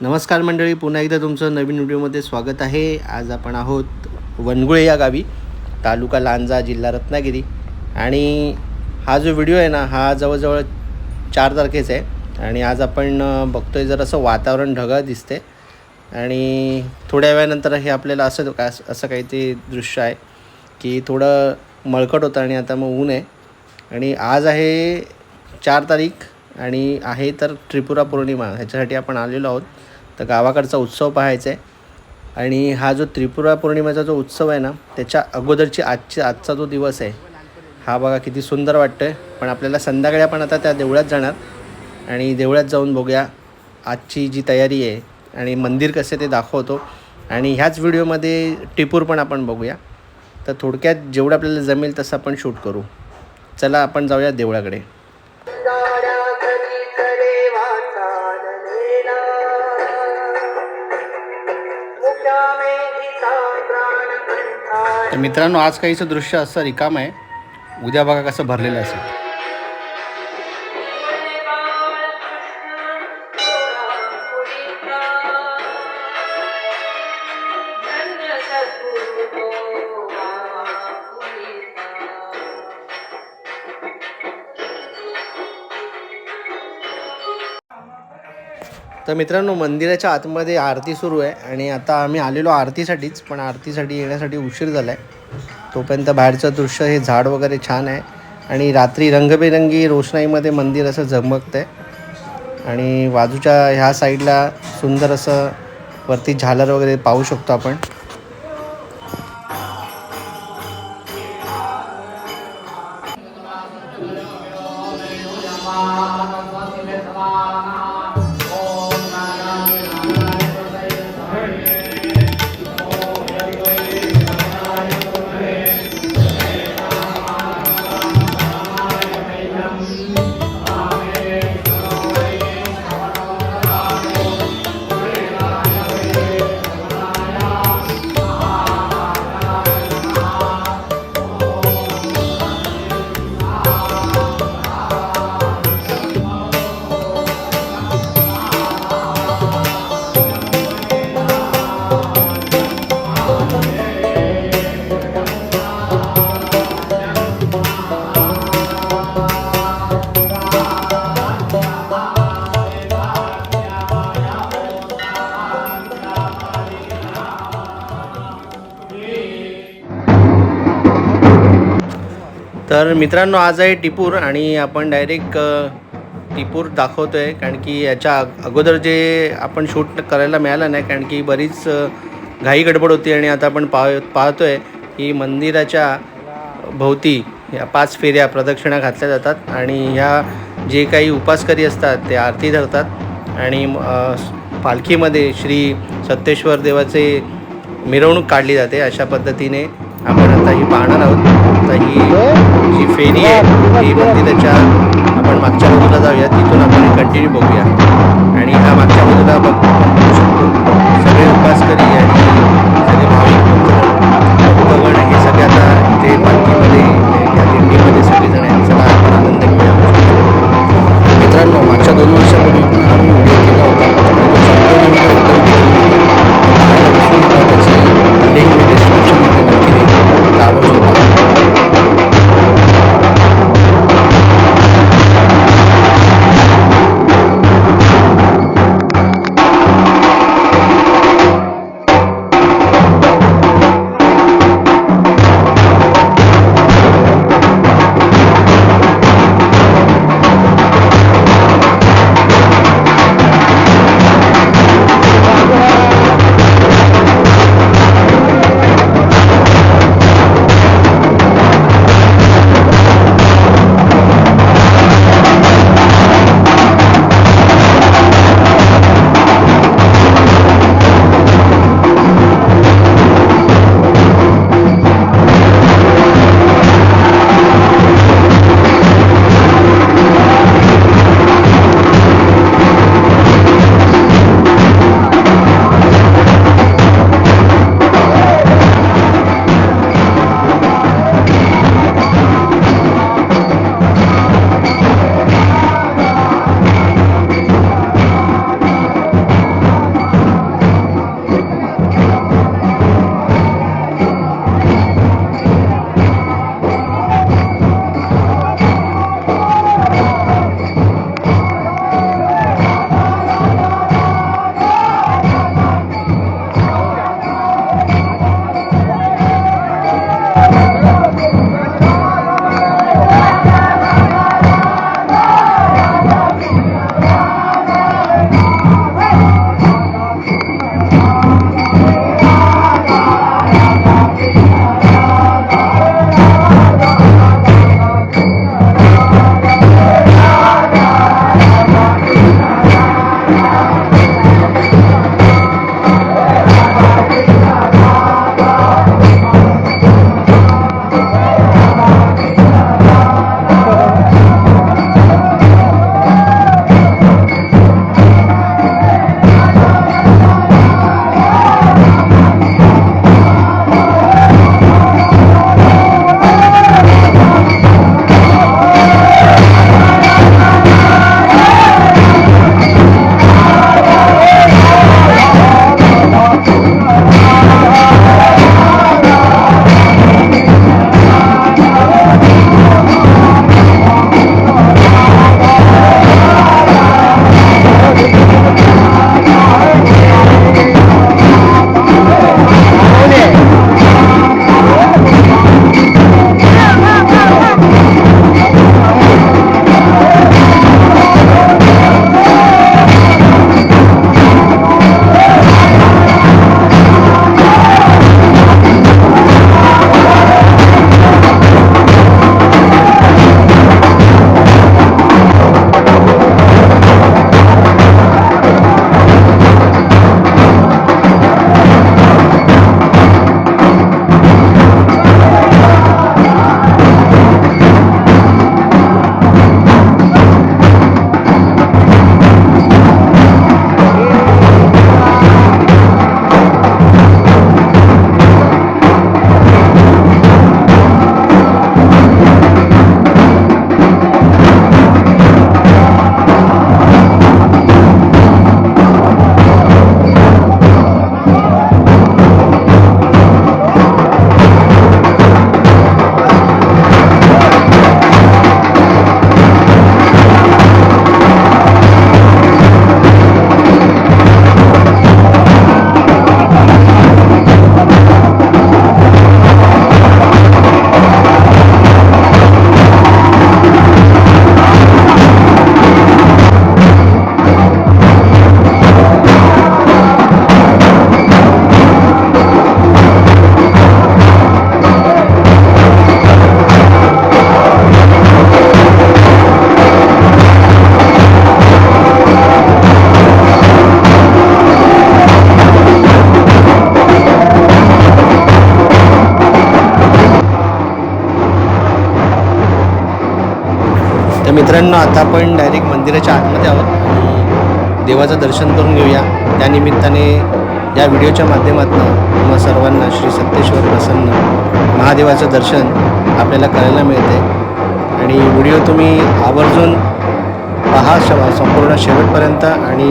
नमस्कार मंडळी, पुन्हा एकदा तुमचं नवीन व्हिडिओमध्ये स्वागत आहे. आज आपण आहोत वनगुळे या गावी, तालुका लांजा, जिल्हा रत्नागिरी. आणि हा जो व्हिडिओ आहे ना, हा जवळजवळ 4 तारखेचा आहे. आणि आज आपण बघतोय जरासं वातावरण ढगाळ दिसते आणि थोड्या वेळानंतर हे आपल्याला असं काही ते दृश्य आहे की थोडं मळकट होतं आणि आता मग ऊन आहे. आणि आज आहे 4 तारीख आणि आहे तर त्रिपुरा पौर्णिमा. ह्याच्यासाठी आपण आलेलो आहोत. तर गावाकडचा उत्सव पाहायचा आहे. आणि हा जो त्रिपुरा पौर्णिमेचा जो उत्सव आहे ना, त्याच्या अगोदरची आजचा जो दिवस आहे हा बघा किती सुंदर वाटतं आहे. पण आपल्याला संध्याकाळी आपण आता त्या देवळात जाणार आणि देवळात जाऊन बघूया आजची जी तयारी आहे आणि मंदिर कसे ते दाखवतो. आणि ह्याच व्हिडिओमध्ये टिपूर पण आपण बघूया. तर थोडक्यात जेवढं आपल्याला जमेल तसं आपण शूट करू. चला आपण जाऊया देवळाकडे. तर मित्रांनो, आज काहीचं दृश्य असं रिकाम आहे. उद्या बघा कसं भरलेलं असेल. तर मित्रांनो, मंदिराच्या आतमध्ये आरती सुरू आहे आणि आता आम्ही आलेलो आरतीसाठीच, पण आरतीसाठी येण्यासाठी उशीर झाला आहे. तोपर्यंत बाहेरचं दृश्य हे झाड वगैरे छान आहे आणि रात्री रंगबेरंगी रोषणाईमध्ये मंदिर असं झगमगतं आहे. आणि बाजूच्या ह्या साईडला सुंदर असं वरती झालर वगैरे पाहू शकतो आपण. तर मित्रांनो, आज आहे टिपूर आणि आपण डायरेक्ट टिपूर दाखवतो आहे. कारण की याच्या अगोदर जे आपण शूट करायला मिळालं नाही, कारण की बरीच घाई गडबड होती. आणि आता आपण पाहतो आहे की मंदिराच्या भोवती या 5 फेऱ्या प्रदक्षिणा घातल्या जातात आणि ह्या जे काही उपासकरी असतात ते आरती धरतात आणि पालखीमध्ये श्री सत्तेश्वर देवाचे मिरवणूक काढली जाते. अशा पद्धतीने आपण आता ही पाहणार आहोत. आता ही जी फेरी आहे ही मंदिराच्या आपण मागच्या बाजूला जाऊया, तिथून आपण कंटिन्यू बघूया. आणि ह्या मागच्या बाजूला आपण बघू शकतो सगळे उपासकरी आणि सगळे भाविक भक्तगण हे सगळे आता इथे पालखीमध्ये या दिंडीमध्ये सगळेजण आहेत. चला आपण आनंद घेऊया. मित्रांनो, मागच्या 2 वर्षापूर्वी पण आम्ही व्हिडिओ केला होता. त्याची लिंक मी डिस्क्रिप्शनमध्ये नक्की देईन, आवडतो. मित्रांनो, आता आपण डायरेक्ट मंदिराच्या आतमध्ये आहोत आणि देवाचं दर्शन करून घेऊया. त्यानिमित्ताने या व्हिडिओच्या माध्यमातून तुम्हा सर्वांना श्री सत्तेश्वर प्रसन्न महादेवाचं दर्शन आपल्याला करायला मिळते. आणि व्हिडिओ तुम्ही आवर्जून पहा संपूर्ण शेवटपर्यंत. आणि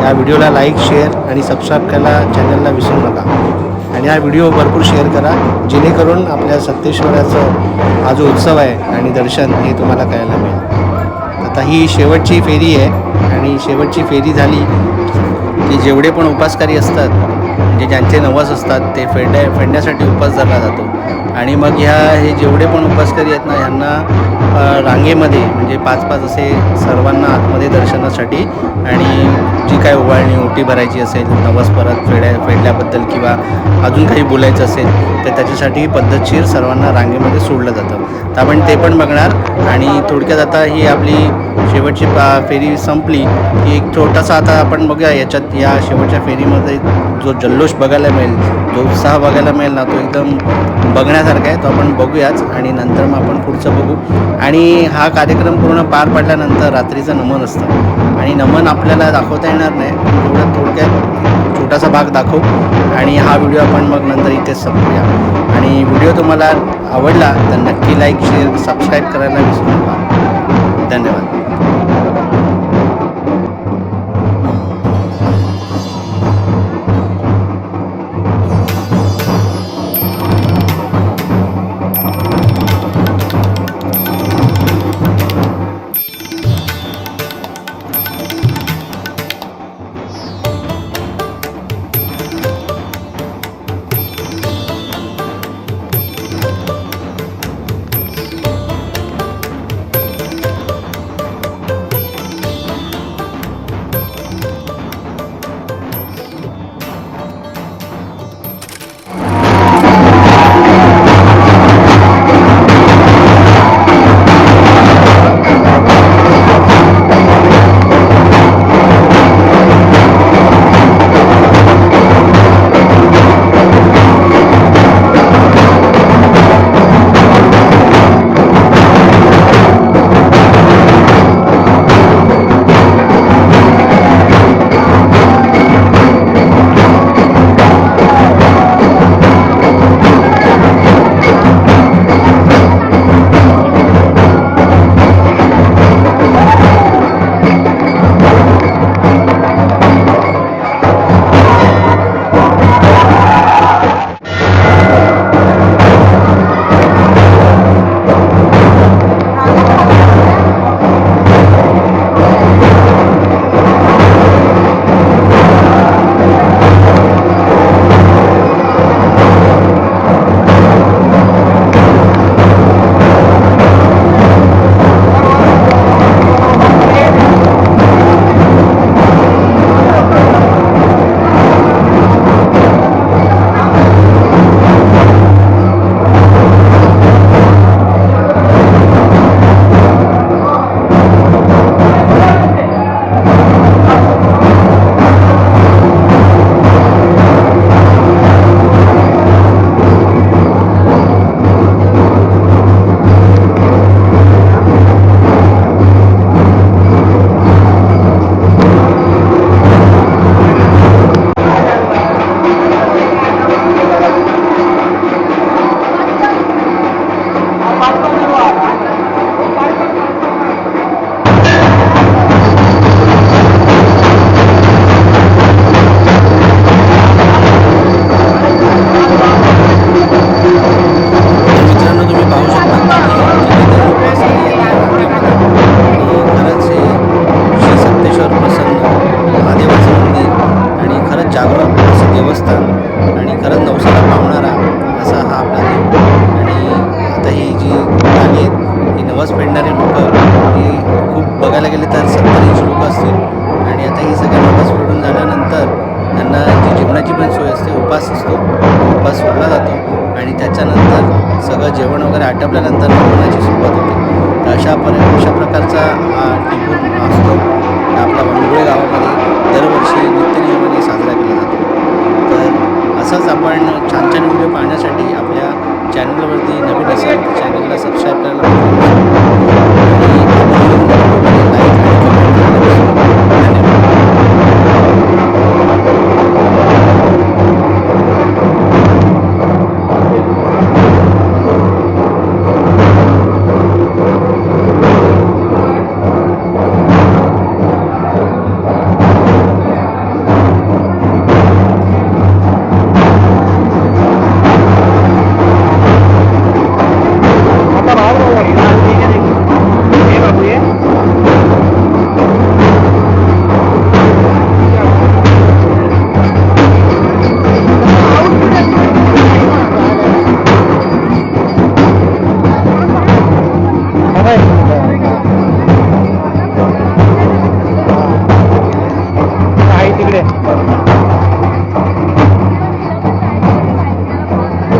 या व्हिडिओला लाईक, शेअर आणि सबस्क्राईब करायला चॅनलला विसरू नका. आणि हा व्हिडिओ भरपूर शेअर करा, जेणेकरून आपल्या सत्तेश्वराचं हा जो उत्सव आहे आणि दर्शन हे तुम्हाला करायला मिळेल. आता ही शेवटची फेरी आहे आणि शेवटची फेरी झाली की जेवढे पण उपासकारी असतात, म्हणजे ज्यांचे नवस असतात, ते फेडण्यासाठी उपास धरला जातो. आणि मग हे जेवढे पण उपासकारी आहेत ना, ह्यांना रांगेमध्ये म्हणजे 5-5 असे सर्वांना आतमध्ये दर्शनासाठी, आणि जी काय ओवाळणी ओटी भरायची असेल, नवस परत फेडल्याबद्दल किंवा अजून काही बोलायचं असेल तर त्याच्यासाठी पद्धतशीर सर्वांना रांगेमध्ये सोडलं जातं. तर आपण ते पण बघणार. आणि थोडक्यात आता ही आपली शेवटची फेरी संपली की एक छोटासा आता आपण बघूया याच्यात, या शेवटच्या फेरीमध्ये जो जल्लोष बघायला मिळेल, जो उत्साह बघायला मिळेल ना, तो एकदम बघण्यासारखा आहे. तो आपण बघूयाच आणि नंतर मग आपण पुढचं बघू. आणि हा कार्यक्रम पूर्ण पार पडल्यानंतर रात्रीचं नमन असतं आणि नमन आपल्याला दाखवता येणार नाही, तेवढं थोडक्यात छोटासा भाग दाखवू आणि हा व्हिडिओ आपण मग नंतर इथेच संपूया. आणि व्हिडिओ तुम्हाला आवडला तर नक्की लाईक, शेअर, सबस्क्राईब करायला विसरू नका. धन्यवाद. सगळं जेवण वगैरे आटपल्यानंतर नमनाची सुरुवात होते. तर अशा प्रकारचा टिपून असतो आपल्या वनगुळे गावामध्ये दरवर्षी नित्यनियमाने साजरा केला जातो. तर असंच आपण छान छान व्हिडिओ पाहण्यासाठी आपल्या चॅनलवरती नवीन असेल तर चॅनलला सबस्क्राईब करायला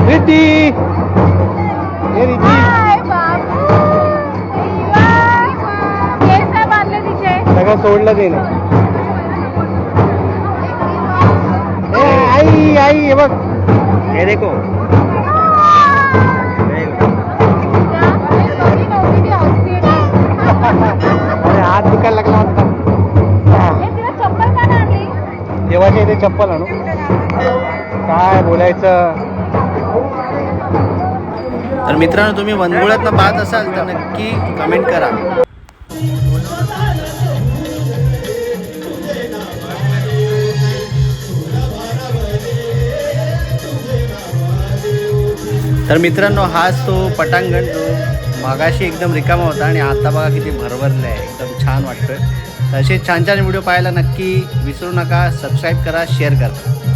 रिद्धी हे रिद्धी सगळं सोडलं ते ना. आई आई हे बघ हे देखो अरे हात दुखायला लागला होता. देवाच्या इथे चप्पल आणू काय बोलायचं. तर मित्रांनो तुम्ही वनगुळ्यातनं पाहत असाल तर नक्की कमेंट करा. तर मित्रांनो हाच तो पटांगण जो मागाशी एकदम रिकामा होता आणि आता बघा किती भरभरलं आहे. एकदम छान वाटतं. तसे छान छान व्हिडिओ पाहायला नक्की विसरू नका. सबस्क्राईब करा, शेअर करा.